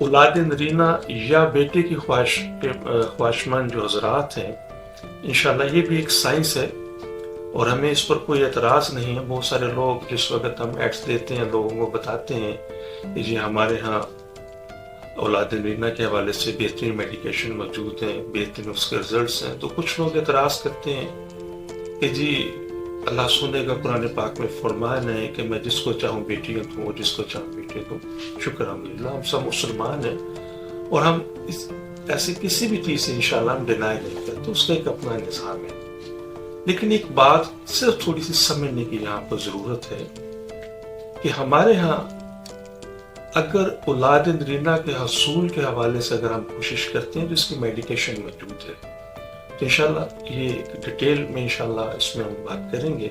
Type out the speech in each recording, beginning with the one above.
اولاد نرینہ یا بیٹے کی خواہشمند جو حضرات ہیں، انشاءاللہ یہ بھی ایک سائنس ہے اور ہمیں اس پر کوئی اعتراض نہیں ہے۔ بہت سارے لوگ جس وقت ہم ایڈس دیتے ہیں لوگوں کو بتاتے ہیں کہ جی ہمارے ہاں اولاد نرینہ کے حوالے سے بہترین میڈیکیشن موجود ہیں، بہترین اس کے رزلٹس ہیں، تو کچھ لوگ اعتراض کرتے ہیں کہ جی اللہ سنے کا قرآن پاک میں فرمان ہے کہ میں جس کو چاہوں بیٹیاں دوں، جس کو چاہوں بیٹے دوں۔ شکر الحمدللہ ہم سب مسلمان ہیں اور ہم ایسی کسی بھی چیز سے انشاءاللہ ہم ڈینائی نہیں کرتے، اس کا ایک اپنا نظام ہے۔ لیکن ایک بات صرف تھوڑی سی سمجھنے کی یہاں پر ضرورت ہے کہ ہمارے ہاں اگر اولاد نرینہ کے حصول کے حوالے سے اگر ہم کوشش کرتے ہیں تو اس کی میڈیکیشن موجود ہے، تو انشاءاللہ یہ ڈیٹیل میں انشاءاللہ اس میں ہم بات کریں گے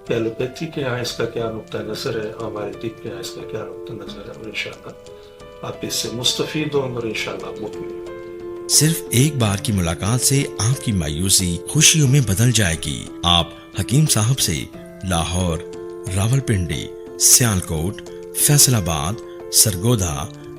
کہ ایلوپیتھی کے یہاں اس کا کیا نقطہ نظر ہے، ہمارے طب کے یہاں اس کا کیا نقطہ نظر ہے، اور انشاءاللہ آپ اس سے مستفید ہوں اور انشاءاللہ مطمئن۔ صرف ایک بار کی ملاقات سے آپ کی مایوسی خوشیوں میں بدل جائے گی۔ آپ حکیم صاحب سے لاہور، راولپنڈی، سیالکوٹ، فیصل آباد، سرگودا،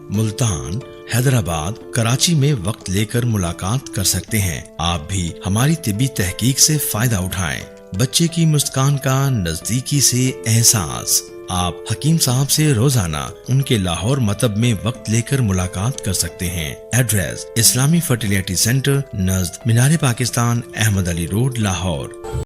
ملتان، حیدرآباد، کراچی میں وقت لے کر ملاقات کر سکتے ہیں۔ آپ بھی ہماری طبی تحقیق سے فائدہ اٹھائیں۔ بچے کی مسکان کا نزدیکی سے احساس۔ آپ حکیم صاحب سے روزانہ ان کے لاہور مطب میں وقت لے کر ملاقات کر سکتے ہیں۔ ایڈریس اسلامی فرٹیلیٹی سینٹر نزد مینار پاکستان، احمد علی روڈ، لاہور۔